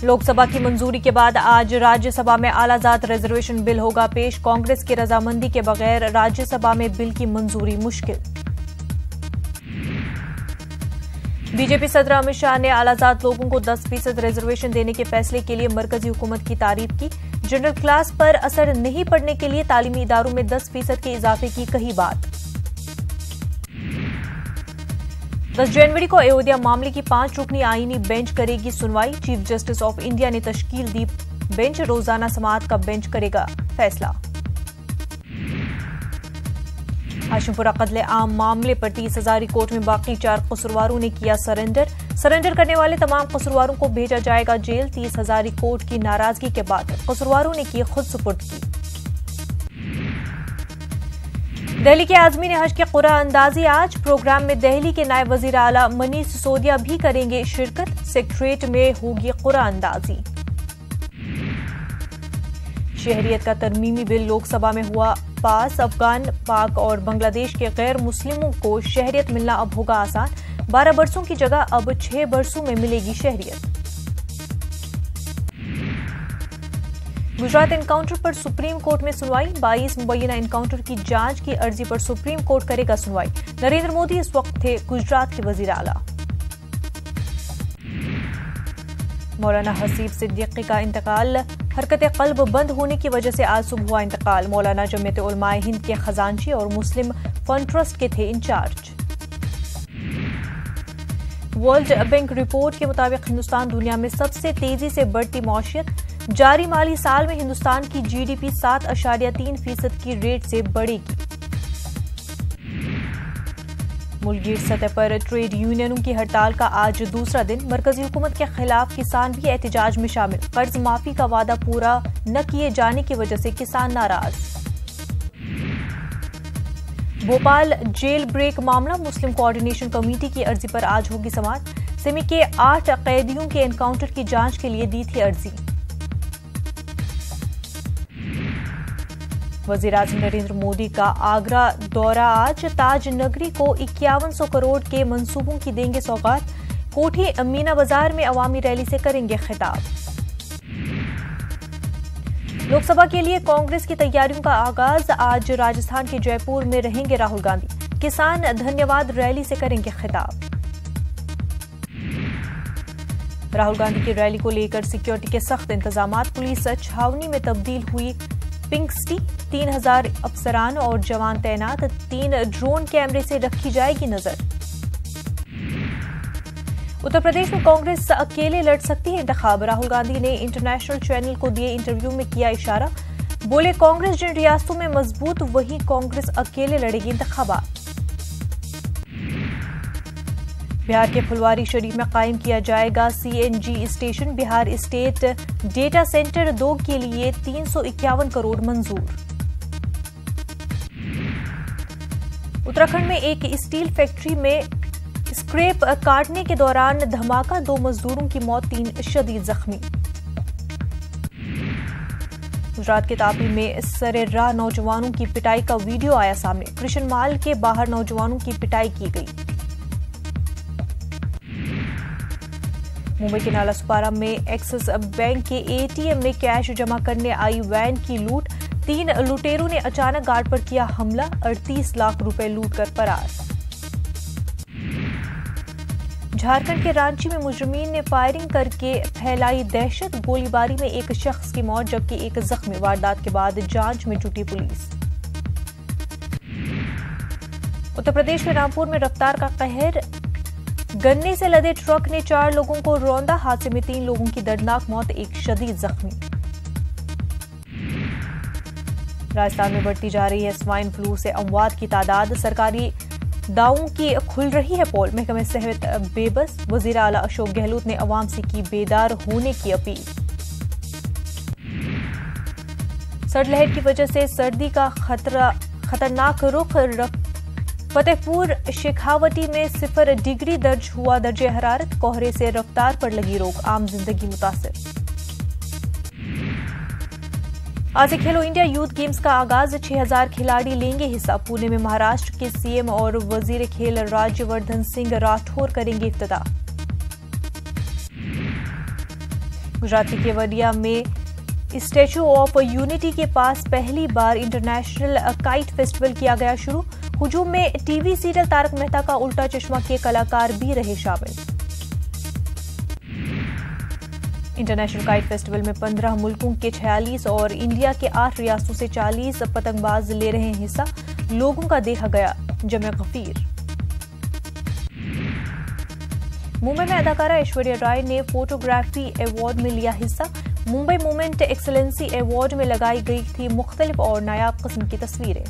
लोकसभा की मंजूरी के बाद आज राज्यसभा में आलाजात रिजर्वेशन बिल होगा पेश। कांग्रेस की रजामंदी के बगैर राज्यसभा में बिल की मंजूरी मुश्किल। बीजेपी सदर अमित शाह ने आलाजात लोगों को 10% रिजर्वेशन देने के फैसले के लिए मरकजी हुकूमत की तारीफ की। जनरल क्लास पर असर नहीं पड़ने के लिए तालीमी इदारों में 10% के इजाफे की कही बात। 10 जनवरी को अयोध्या मामले की 5 रुकनी आईनी बेंच करेगी सुनवाई। चीफ जस्टिस ऑफ इंडिया ने तश्कील दी बेंच। रोजाना समाअत का बेंच करेगा फैसला। हाशिमपुरा कत्ले आम मामले पर 30 हजारी कोर्ट में बाकी 4 कसूरवारों ने किया सरेंडर करने वाले तमाम कसूरवारों को भेजा जाएगा जेल। 30 हजारी कोर्ट की नाराजगी के बाद कसूरवारों ने की खुद सुपुर्दगी। दिल्ली के आजमीन हज के कुरान अंदाजी आज। प्रोग्राम में दिल्ली के नायब वजीर आला मनीष सिसोदिया भी करेंगे शिरकत। सेक्रेटरीट में होगी कुरान अंदाजी। शहरियत का तरमीमी बिल लोकसभा में हुआ पास। अफगान, पाक और बांग्लादेश के गैर मुस्लिमों को शहरियत मिलना अब होगा आसान। 12 बरसों की जगह अब 6 बरसों में मिलेगी शहरियत। गुजरात एनकाउंटर पर सुप्रीम कोर्ट में सुनवाई। 22 मुबैना एनकाउंटर की जांच की अर्जी पर सुप्रीम कोर्ट करेगा सुनवाई। नरेंद्र मोदी इस वक्त थे गुजरात के वजीर आला। मौलाना हसीब सिद्दीकी का इंतकाल। हरकत कल्ब बंद होने की वजह से आज सुबह हुआ इंतकाल। मौलाना जमीयत उलमाए हिंद के खजांची और मुस्लिम फंड ट्रस्ट के थे इंचार्ज। वर्ल्ड बैंक रिपोर्ट के मुताबिक हिंदुस्तान दुनिया में सबसे तेजी से बढ़ती मौशियत। जारी माली साल में हिंदुस्तान की जीडीपी 7.3% की रेट से बढ़ेगी। मुल्क सतह पर ट्रेड यूनियनों की हड़ताल का आज दूसरा दिन। मरकजी हुकूमत के खिलाफ किसान भी एहतजाज में शामिल। कर्ज माफी का वादा पूरा न किए जाने की वजह से किसान नाराज। भोपाल जेल ब्रेक मामला। मुस्लिम कोऑर्डिनेशन कमेटी की अर्जी पर आज होगी समाअत। सिमी के 8 कैदियों के एनकाउंटर की जांच के लिए दी थी अर्जी। वजीर-ए-आज़म नरेंद्र मोदी का आगरा दौरा आज। ताज नगरी को 5100 करोड़ के मंसूबों की देंगे सौगात। कोठी मीना बाजार में अवामी रैली से करेंगे खिताब। लोकसभा के लिए कांग्रेस की तैयारियों का आगाज। आज राजस्थान के जयपुर में रहेंगे राहुल गांधी। किसान धन्यवाद रैली से करेंगे खिताब। राहुल गांधी की रैली को लेकर सिक्योरिटी के सख्त इंतजाम। पुलिस छावनी में तब्दील हुई पिंक सिटी। 3000 अफसरान और जवान तैनात। 3 ड्रोन कैमरे से रखी जाएगी नजर। उत्तर प्रदेश में कांग्रेस अकेले लड़ सकती है इंतखाब। राहुल गांधी ने इंटरनेशनल चैनल को दिए इंटरव्यू में किया इशारा। बोले कांग्रेस जिन रियासतों में मजबूत वहीं कांग्रेस अकेले लड़ेगी इंतखाबात। बिहार के फुलवारी शरीफ में कायम किया जाएगा CNG station. Bihar state data centre 2 के लिए 351 करोड़ मंजूर। उत्तराखंड में एक स्टील फैक्ट्री में स्क्रैप काटने के दौरान धमाका। 2 मजदूरों की मौत, 3 शदीद जख्मी। गुजरात के तापी में सरेराह नौजवानों की पिटाई का वीडियो आया सामने। कृष्ण माल के बाहर नौजवानों की पिटाई की गई। मुंबई के नालासोपारा में एक्सिस बैंक के एटीएम में कैश जमा करने आई वैन की लूट। 3 लुटेरों ने अचानक गार्ड पर किया हमला। 38 लाख रुपए लूट कर फरार। झारखंड के रांची में मुजरिमीन ने फायरिंग करके फैलाई दहशत। गोलीबारी में एक शख्स की मौत जबकि एक जख्मी। वारदात के बाद जांच में जुटी पुलिस। उत्तर प्रदेश के रामपुर में रफ्तार का कहर। गन्ने से लदे ट्रक ने 4 लोगों को रौंदा। हादसे में 3 लोगों की दर्दनाक मौत, एक शदीद जख्मी। राजस्थान में बढ़ती जा रही है स्वाइन फ्लू से अमवात की तादाद। सरकारी दावों की खुल रही है पोल। महकमे सेहत बेबस। वजीर आला अशोक गहलोत ने अवाम से की बेदार होने की अपील। सर्द लहर की वजह से सर्दी का खतरनाक रुख। फतेहपुर शेखावटी में 0 डिग्री दर्ज हुआ दर्जे हरारत। कोहरे से रफ्तार पर लगी रोक, आम जिंदगी मुतासिर। आज से खेलो इंडिया यूथ गेम्स का आगाज। 6000 खिलाड़ी लेंगे हिस्सा। पुणे में महाराष्ट्र के सीएम और वजीर खेल राज्यवर्धन सिंह राठौर करेंगे इफ्तिताह। गुजरात के केवडिया में स्टैचू ऑफ यूनिटी के पास पहली बार इंटरनेशनल काइट फेस्टिवल किया गया शुरू। हुजूम में टीवी सीरियल तारक मेहता का उल्टा चश्मा के कलाकार भी रहे शामिल। इंटरनेशनल काइट फेस्टिवल में 15 मुल्कों के 46 और इंडिया के 8 रियासतों से 40 पतंगबाज ले रहे हैं हिस्सा। लोगों का देखा गया जमे गफीर। मुंबई में अदाकारा ऐश्वर्या राय ने फोटोग्राफी अवार्ड में लिया हिस्सा। मुंबई मोमेंट एक्सीलेंसी अवार्ड में लगाई गई थी मुख्तलिफ और नायाब किस्म की तस्वीरें।